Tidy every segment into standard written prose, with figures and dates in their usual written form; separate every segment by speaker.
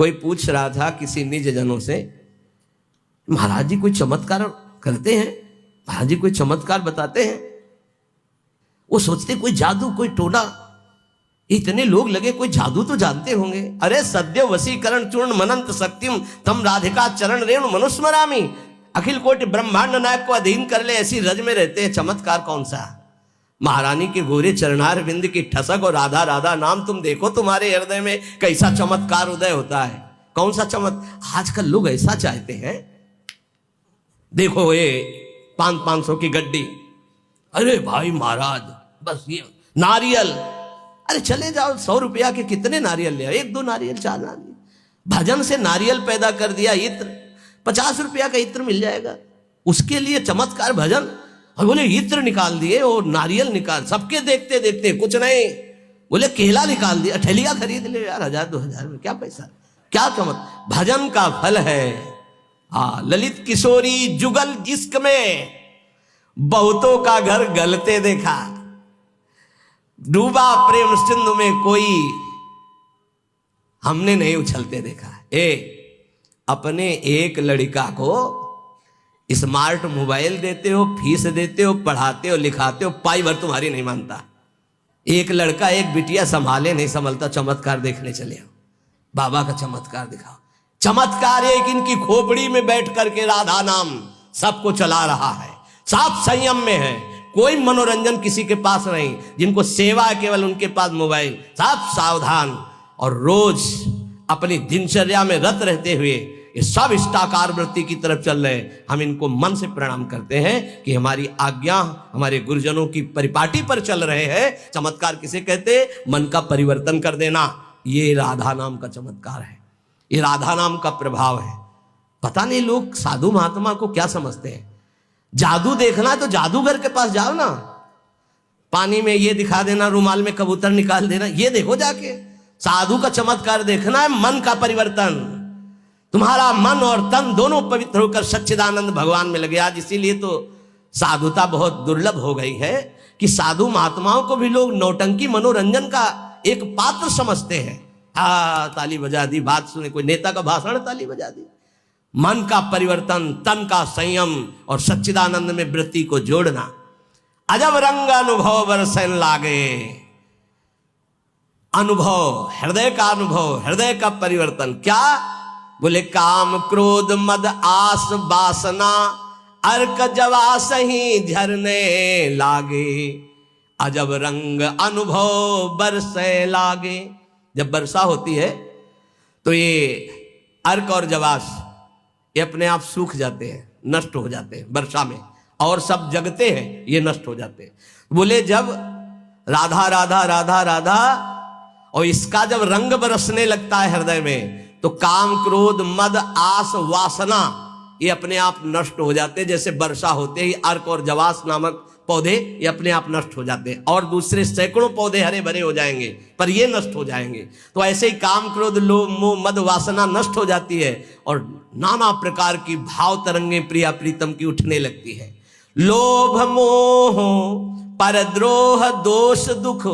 Speaker 1: कोई पूछ रहा था किसी निज जनों से, महाराज जी कोई चमत्कार करते हैं, महाराज जी कोई चमत्कार बताते हैं? वो सोचते कोई जादू कोई टोना, इतने लोग लगे कोई जादू तो जानते होंगे। अरे सद्य वशीकरण चूर्ण मनंत शक्तिम तम राधिका चरण रेणु मनुस्मरामी, अखिल कोटि ब्रह्मांड नायक को अधीन कर ले ऐसी रज में रहते हैं, चमत्कार कौन सा? महारानी के गोरे चरणार बिंद की ठसक और राधा राधा नाम तुम देखो, तुम्हारे हृदय में कैसा चमत्कार उदय होता है। कौन सा आजकल लोग ऐसा चाहते हैं। देखो ये 500 की गड्डी, अरे भाई महाराज बस ये नारियल, अरे चले जाओ 100 रुपया के कितने नारियल ले, 1-2 नारियल 4 नारियल, भजन से नारियल पैदा कर दिया, इत्र 50 रुपया का इत्र मिल जाएगा, उसके लिए चमत्कार भजन। और बोले इत्र निकाल दिए और नारियल निकाल, सबके देखते देखते कुछ नहीं, बोले केला निकाल दिया, ठेलिया खरीद ले यार 1000-2000 में, क्या पैसा, क्या चमत्कार। भजन का फल है। हाँ, ललित किशोरी जुगल जिस्क में बहुतों का घर गलते देखा, डूबा प्रेम सिंधु में कोई हमने नहीं उछलते देखा। अपने एक लड़का को स्मार्ट मोबाइल देते हो, फीस देते हो, पढ़ाते हो, लिखाते हो, पाई भर तुम्हारी नहीं मानता। एक लड़का एक बिटिया संभाले नहीं संभलता, चमत्कार देखने चले हो, बाबा का चमत्कार दिखाओ। चमत्कार एक इनकी खोपड़ी में बैठ करके राधा नाम सबको चला रहा है, साफ संयम में है, कोई मनोरंजन किसी के पास नहीं, जिनको सेवा है केवल उनके पास मोबाइल, साफ सावधान और रोज अपनी दिनचर्या में रत रहते हुए ये सब इष्टाकार वृत्ति की तरफ चल रहे हैं। हम इनको मन से प्रणाम करते हैं कि हमारी आज्ञा हमारे गुरुजनों की परिपाटी पर चल रहे हैं। चमत्कार किसे कहते? मन का परिवर्तन कर देना, ये राधा नाम का चमत्कार है, ये राधा नाम का प्रभाव है। पता नहीं लोग साधु महात्मा को क्या समझते हैं। जादू देखना है तो जादूगर के पास जाओ ना, पानी में ये दिखा देना, रुमाल में कबूतर निकाल देना, ये देखो जाके। साधु का चमत्कार देखना है मन का परिवर्तन, तुम्हारा मन और तन दोनों पवित्र होकर सच्चिदानंद भगवान में लगे। आज इसीलिए तो साधुता बहुत दुर्लभ हो गई है कि साधु महात्माओं को भी लोग नौटंकी मनोरंजन का एक पात्र समझते हैं। ताली बजा दी, बात सुने, कोई नेता का भाषण, ताली बजा दी। मन का परिवर्तन, तन का संयम और सच्चिदानंद में वृत्ति को जोड़ना। अजब रंग अनुभव बरसन लागे, अनुभव, हृदय का अनुभव, हृदय का परिवर्तन। क्या बोले? काम क्रोध मद आस वासना अर्क जवास ही झरने लागे, अजब रंग अनुभव बरसे लागे। जब वर्षा होती है तो ये अर्क और जवास ये अपने आप सूख जाते हैं, नष्ट हो जाते हैं वर्षा में, और सब जगते हैं, ये नष्ट हो जाते हैं। बोले जब राधा राधा राधा राधा और इसका जब रंग बरसने लगता है हृदय में, तो काम क्रोध मद आस वासना ये अपने आप नष्ट हो जाते हैं। जैसे वर्षा होते ही अर्क और जवास नामक पौधे ये अपने आप नष्ट हो जाते हैं, और दूसरे सैकड़ों पौधे हरे भरे हो जाएंगे, पर ये नष्ट हो जाएंगे। तो ऐसे ही काम क्रोध लोभ मोह मद वासना नष्ट हो जाती है, और नाना प्रकार की भाव तरंगे प्रिया प्रीतम की उठने लगती है। लोभ मोह परद्रोह दोष दुख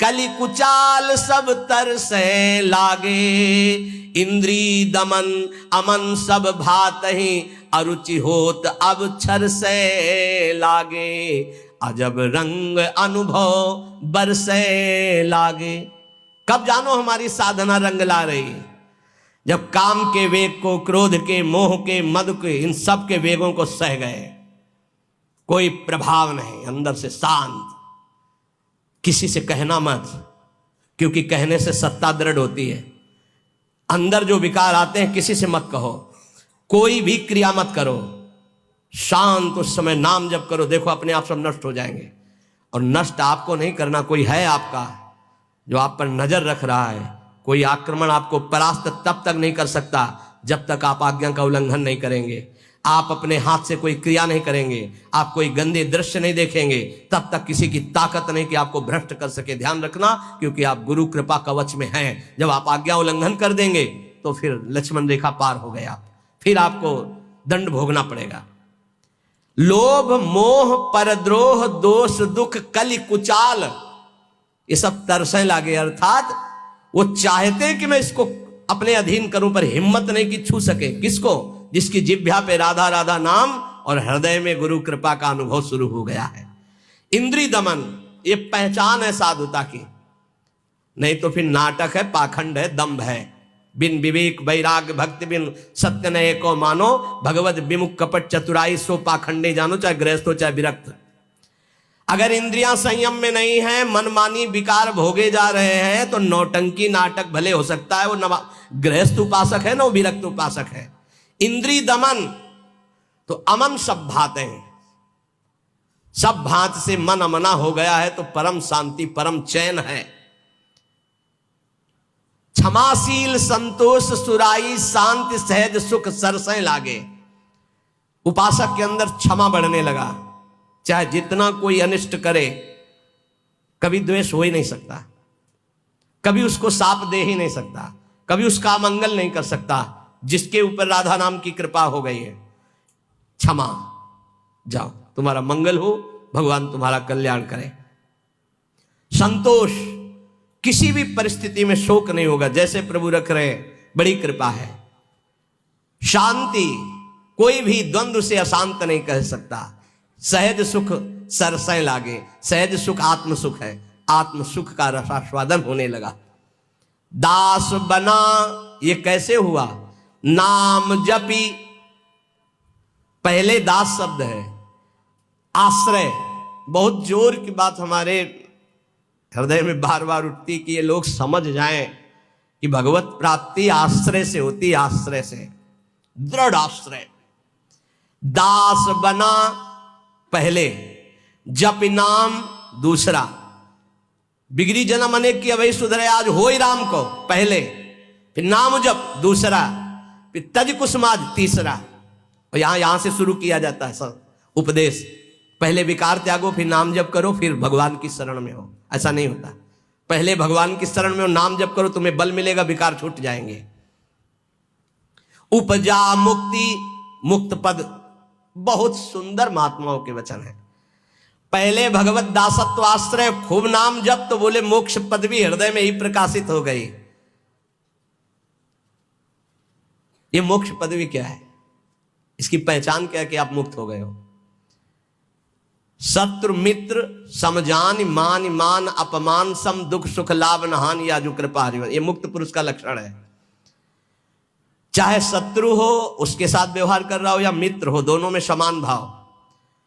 Speaker 1: कलि कुचाल सब तरसे लागे, इंद्री दमन अमन सब भात ही अरुचि होत अब छर से लागे, अजब रंग अनुभव बरसे लागे। कब जानो हमारी साधना रंग ला रही है? जब काम के वेग को, क्रोध के, मोह के, मद के, इन सब के वेगों को सह गए, कोई प्रभाव नहीं, अंदर से शांत। किसी से कहना मत, क्योंकि कहने से सत्ता दृढ़ होती है। अंदर जो विकार आते हैं किसी से मत कहो, कोई भी क्रिया मत करो, शांत उस समय नाम जप करो, देखो अपने आप सब नष्ट हो जाएंगे। और नष्ट आपको नहीं करना, कोई है आपका जो आप पर नजर रख रहा है। कोई आक्रमण आपको परास्त तब तक नहीं कर सकता जब तक आप आज्ञा का उल्लंघन नहीं करेंगे, आप अपने हाथ से कोई क्रिया नहीं करेंगे, आप कोई गंदे दृश्य नहीं देखेंगे, तब तक किसी की ताकत नहीं कि आपको भ्रष्ट कर सके। ध्यान रखना, क्योंकि आप गुरु कृपा कवच में हैं। जब आप आज्ञा उल्लंघन कर देंगे तो फिर लक्ष्मण रेखा पार हो गए आप, फिर आपको दंड भोगना पड़ेगा। लोभ मोह परद्रोह दोष दुख कलि कुचाल ये सब तरसे लागे, अर्थात वो चाहते कि मैं इसको अपने अधीन करूं, पर हिम्मत नहीं कि छू सके। किसको? जिसकी जिह्वा पे राधा राधा नाम और हृदय में गुरु कृपा का अनुभव शुरू हो गया है। इंद्रिय दमन ये पहचान है साधुता की, नहीं तो फिर नाटक है, पाखंड है, दंभ है। बिन विवेक वैराग्य भक्ति बिन सत्य न एको मानो, भगवत विमुख कपट चतुराई सो पाखंडे जानो, चाहे गृहस्थ हो चाहे विरक्त। अगर इंद्रियां संयम में नहीं है, मनमानी विकार भोगे जा रहे हैं, तो नौटंकी नाटक भले हो सकता है, वो गृहस्थ उपासक है ना, वो विरक्त उपासक है। इंद्रिय दमन तो अमन सब भाते हैं, सब भात से मन अमना हो गया है तो परम शांति परम चैन है। क्षमाशील संतोष सुराई शांति सहज सुख सरसै लागे। उपासक के अंदर क्षमा बढ़ने लगा, चाहे जितना कोई अनिष्ट करे, कभी द्वेष हो ही नहीं सकता, कभी उसको साप दे ही नहीं सकता, कभी उसका मंगल नहीं कर सकता, जिसके ऊपर राधा नाम की कृपा हो गई है। क्षमा, जाओ, तुम्हारा मंगल हो, भगवान तुम्हारा कल्याण करे। संतोष, किसी भी परिस्थिति में शोक नहीं होगा, जैसे प्रभु रख रहे, बड़ी कृपा है। शांति, कोई भी द्वंद्व से अशांत नहीं कह सकता। सहज सुख सरसै लागे, सहज सुख आत्म सुख है, आत्म सुख का रसास्वादन होने लगा। दास बना, ये कैसे हुआ? नाम जपी, पहले दास शब्द है, आश्रय। बहुत जोर की बात हमारे हृदय में बार बार उठती कि ये लोग समझ जाएं कि भगवत प्राप्ति आश्रय से होती, आश्रय से, दृढ़ आश्रय। दास बना पहले, जप नाम दूसरा। बिगड़ी जन्म अनेक की अवै सुधरे आज होई राम को पहले, फिर नाम जप दूसरा, फिर तज कुसुमाज तीसरा। और यहां से शुरू किया जाता है सब उपदेश। पहले विकार त्यागो, फिर नाम जप करो, फिर भगवान की शरण में हो। ऐसा नहीं होता, पहले भगवान की शरण में हो, नाम जप करो, तुम्हें बल मिलेगा, विकार छूट जाएंगे। उपजा मुक्ति, मुक्त पद, बहुत सुंदर महात्माओं के वचन है। पहले भगवत दासत्व आश्रय, खूब नाम जप, तो बोले मोक्ष पद भी हृदय में ही प्रकाशित हो गई। ये मोक्ष पदवी क्या है? इसकी पहचान क्या है कि आप मुक्त हो गए हो? शत्रु मित्र समजान मान मान अपमान सम दुख सुख लाभ नहान याजु कृपा हरिवर, ये मुक्त पुरुष का लक्षण है। चाहे शत्रु हो उसके साथ व्यवहार कर रहा हो, या मित्र हो, दोनों में समान भाव,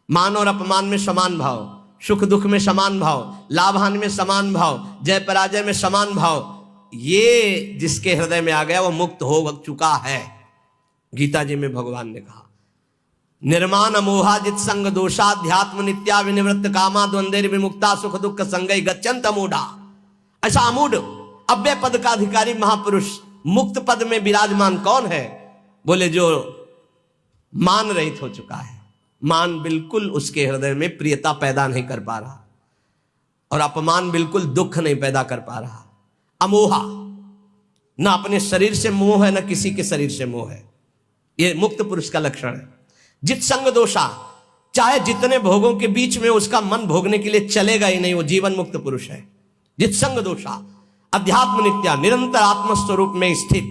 Speaker 1: मान और अपमान में समान भाव, सुख दुख में समान भाव, लाभ हानि में समान भाव, जय पराजय में समान भाव। ये जिसके हृदय में आ गया वो मुक्त हो चुका है। गीता जी में भगवान ने कहा, निर्माण मोहा जित संग दोषाध्यात्म नित्या विनिवृत्त कामा द्वंद्व विमुक्ता सुख दुख संगई गच्छन्त अमूढ़ा। ऐसा अमूढ़ अव्यय पद का अधिकारी महापुरुष मुक्त पद में विराजमान कौन है? बोले जो मान रहित हो चुका है। मान बिल्कुल उसके हृदय में प्रियता पैदा नहीं कर पा रहा, और अपमान बिल्कुल दुख नहीं पैदा कर पा रहा। अमोहा, ना अपने शरीर से मोह है, ना किसी के शरीर से मोह है। यह मुक्त पुरुष का लक्षण है। जित संग दोषा, चाहे जितने भोगों के बीच में उसका मन भोगने के लिए चलेगा ही नहीं, वो जीवन मुक्त पुरुष है। जित संग दोषा, अध्यात्म नित्या, निरंतर आत्मस्वरूप में स्थित,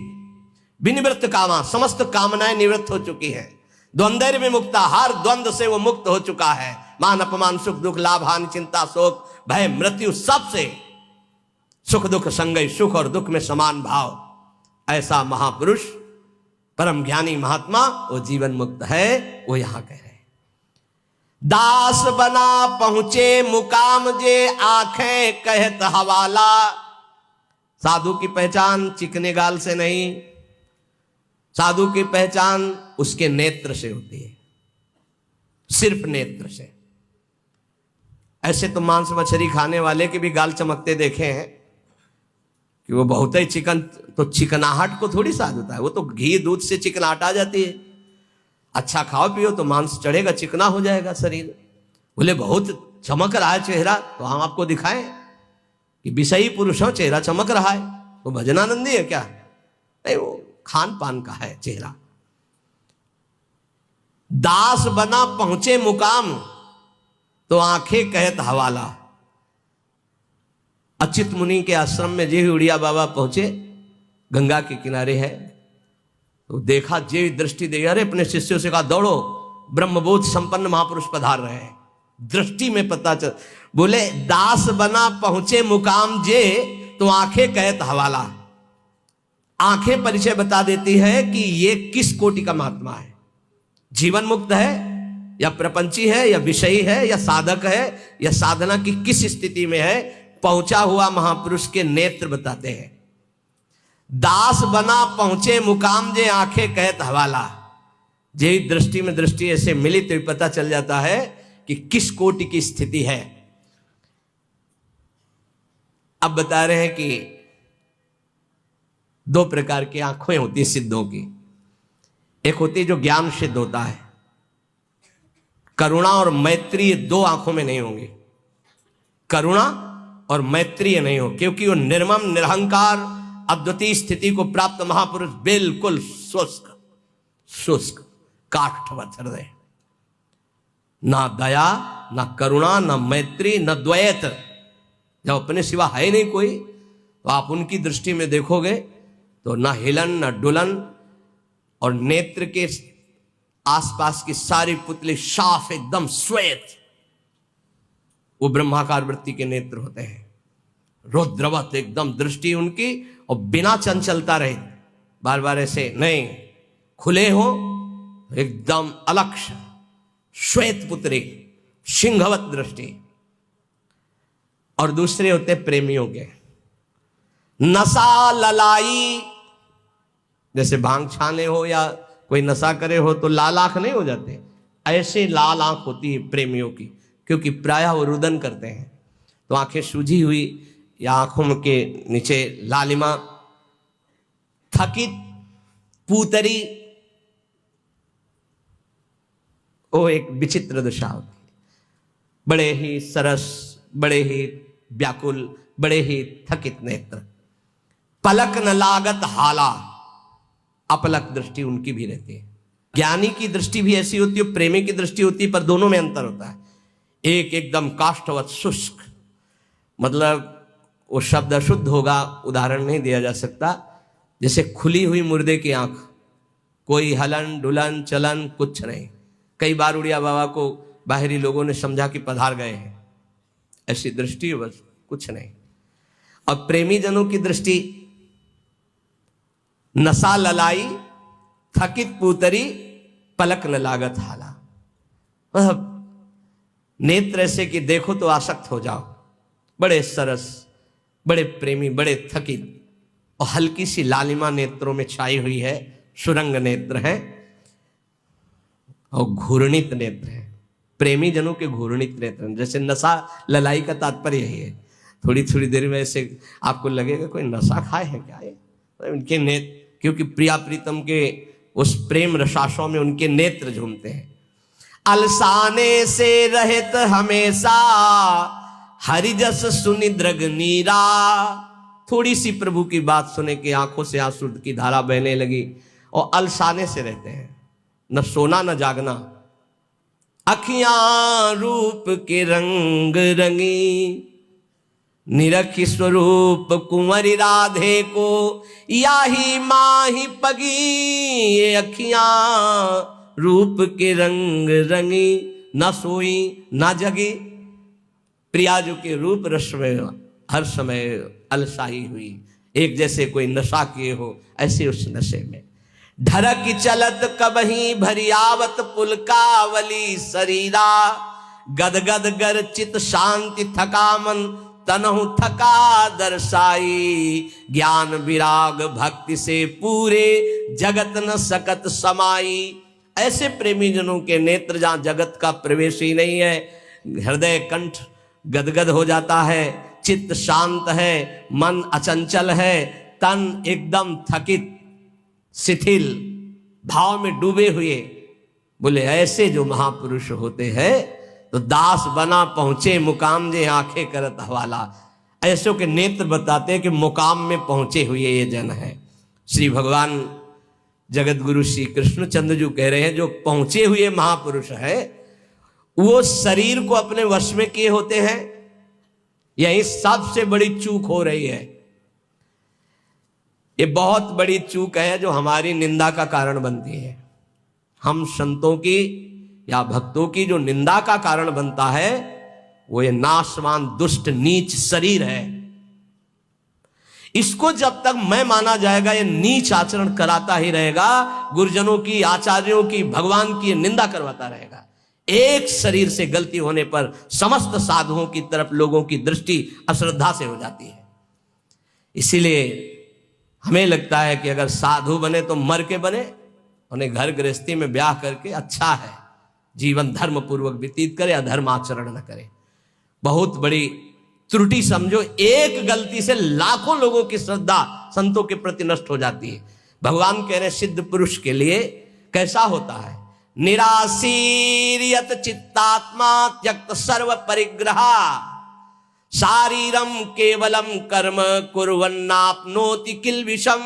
Speaker 1: विनिवृत्त कामा, समस्त कामनाएं निवृत्त हो चुकी है। द्वंद्व में मुक्ता, हर द्वंद्व से वो मुक्त हो चुका है। मान अपमान सुख दुख लाभ हानि चिंता शोक भय मृत्यु, सबसे सुख दुख संगय, सुख और दुख में समान भाव। ऐसा महापुरुष परम ज्ञानी महात्मा वो जीवन मुक्त है। वो यहां कह रहे, दास बना पहुंचे मुकाम जे आंखें कहत हवाला। साधु की पहचान चिकने गाल से नहीं, साधु की पहचान उसके नेत्र से होती है, सिर्फ नेत्र से। ऐसे तो मांस मछली खाने वाले के भी गाल चमकते देखे हैं कि वो बहुत ही चिकन, तो चिकनाहट को थोड़ी साधुता है, वो तो घी दूध से चिकनाहट आ जाती है। अच्छा खाओ पियो तो मांस चढ़ेगा, चिकना हो जाएगा शरीर। बोले बहुत चमक रहा है चेहरा, तो हम आपको दिखाएं कि विषयी पुरुष हो, चेहरा चमक रहा है, वो भजनानंदी है क्या? नहीं, वो खान पान का है चेहरा। दास बना पहुंचे मुकाम, तो आंखें कहत हवाला। अच्युत मुनि के आश्रम में जी उड़िया बाबा पहुंचे, गंगा के किनारे है। तो देखा, जे दृष्टि दे, अरे अपने शिष्यों से कहा दौड़ो, ब्रह्मबोध संपन्न महापुरुष पधार रहे हैं। दृष्टि में पता चल, बोले दास बना पहुंचे मुकाम जे, तो आंखें कहत हवाला। आंखें परिचय बता देती है कि ये किस कोटि का महात्मा है, जीवन मुक्त है या प्रपंची है या विषयी है या साधक है या साधना की किस स्थिति में है। पहुंचा हुआ महापुरुष के नेत्र बताते हैं। दास बना पहुंचे मुकाम जे, आंखें कहत हवाला। जे दृष्टि में दृष्टि ऐसे मिली तो पता चल जाता है कि किस कोटि की स्थिति है। अब बता रहे हैं कि दो प्रकार की आंखें होती है सिद्धों की। एक होती है जो ज्ञान सिद्ध होता है, करुणा और मैत्री, ये दो आंखों में नहीं होंगे। करुणा और मैत्री नहीं हो, क्योंकि वो निर्मम निरहंकार अद्वितीय स्थिति को प्राप्त महापुरुष बिल्कुल शुष्क शुष्क काष्ठवत हृदय, ना दया ना करुणा ना मैत्री न द्वैत। जब अपने सिवा है नहीं कोई, तो आप उनकी दृष्टि में देखोगे तो ना हिलन ना डुलन, और नेत्र के आसपास की सारी पुतली साफ एकदम श्वेत, वो ब्रह्माकार वृत्ति के नेत्र होते हैं। रुद्रवत एकदम दृष्टि उनकी, और बिना चंचलता रहे, बार बार ऐसे नहीं, खुले हो एकदम अलक्ष श्वेत पुत्री, सिंहवत दृष्टि। और दूसरे होते प्रेमियों के, नशा ललाई, जैसे भांग छाने हो या कोई नशा करे हो तो लाल आंख नहीं हो जाते, ऐसे लाल आंख होती है प्रेमियों की, क्योंकि प्रायः वो रुदन करते हैं। तो आंखें सूजी हुई या आंखों के नीचे लालिमा, थकित पूतरी, वो एक विचित्र दशा होती है। बड़े ही सरस, बड़े ही व्याकुल, बड़े ही थकित नेत्र, पलक न लागत हाला, अपलक दृष्टि उनकी भी रहती है। ज्ञानी की दृष्टि भी ऐसी होती है, प्रेमी की दृष्टि होती है, पर दोनों में अंतर होता है। एक एकदम काष्ठवत शुष्क, मतलब वो शब्द अशुद्ध होगा, उदाहरण नहीं दिया जा सकता। जैसे खुली हुई मुर्दे की आंख, कोई हलन डुलन चलन कुछ नहीं। कई बार उड़िया बाबा को बाहरी लोगों ने समझा कि पधार गए हैं, ऐसी दृष्टि बस कुछ नहीं। अब प्रेमी जनों की दृष्टि, नशा ललाई, थकित पूतरी, पलक न लागत हाला। नेत्र ऐसे कि देखो तो आसक्त हो जाओ, बड़े सरस, बड़े प्रेमी, बड़े थकित, और हल्की सी लालिमा नेत्रों में छाई हुई है, सुरंग नेत्र है और घूर्णित नेत्र है। प्रेमी जनों के घूर्णित नेत्र, जैसे नशा ललाई का तात्पर्य यही है। थोड़ी थोड़ी देर में ऐसे आपको लगेगा कोई नशा खाए है क्या ये, उनके नेत्र, क्योंकि प्रिया प्रीतम के उस प्रेम रसाशों में उनके नेत्र झूमते हैं। अलसाने से रहित हमेशा, हरिजस सुनि द्रग नीरा। थोड़ी सी प्रभु की बात सुने के आंखों से आंसू की धारा बहने लगी, और अलसाने से रहते हैं, न सोना न जागना। अखियां रूप के रंग रंगी, निरखी स्वरूप कुंवरी राधे को, याही माही पगी। ये अखियां रूप के रंग रंगी, न सोई न जगी। प्रियाजू के रूप रस में हर समय अलसाई हुई, एक जैसे कोई नशा किए हो, ऐसे उस नशे में। ढरक चलत कबही भरियावत पुलकावली शरीरा, गदगद गर चित शांति थका मन, तनहु थका दर्शाई। ज्ञान विराग भक्ति से पूरे, जगत न सकत समाई। ऐसे प्रेमी जनों के नेत्र जहां जगत का प्रवेश ही नहीं है, हृदय कंठ गदगद हो जाता है, चित्त शांत है, मन अचंचल है, तन एकदम थकित शिथिल भाव में डूबे हुए। बोले ऐसे जो महापुरुष होते हैं, तो दास बना पहुंचे मुकाम जे, आंखें करत हवाला। ऐसों के नेत्र बताते हैं कि मुकाम में पहुंचे हुए ये जन है। श्री भगवान जगत गुरु श्री कृष्णचंद्र जी कह रहे हैं, जो पहुंचे हुए महापुरुष है, वो शरीर को अपने वश में किए होते हैं। यही सबसे बड़ी चूक हो रही है। ये बहुत बड़ी चूक है जो हमारी निंदा का कारण बनती है। हम संतों की या भक्तों की जो निंदा का कारण बनता है वो ये नाशवान दुष्ट नीच शरीर है। इसको जब तक मैं माना जाएगा ये नीच आचरण कराता ही रहेगा, गुरुजनों की, आचार्यों की, भगवान की निंदा करवाता रहेगा। एक शरीर से गलती होने पर समस्त साधुओं की तरफ लोगों की दृष्टि अश्रद्धा से हो जाती है। इसीलिए हमें लगता है कि अगर साधु बने तो मर के बने, उन्हें घर गृहस्थी में ब्याह करके अच्छा है, जीवन धर्म पूर्वक व्यतीत करे, अधर्म आचरण न करे। बहुत बड़ी त्रुटि समझो, एक गलती से लाखों लोगों की श्रद्धा संतों के प्रति नष्ट हो जाती है। भगवान कह रहे सिद्ध पुरुष के लिए कैसा होता है, निराशीर्यत चित्तात्मा त्यक्त सर्व परिग्रह शारीरम केवलम कर्म कुर्वन्नाप्नोति किल विषम।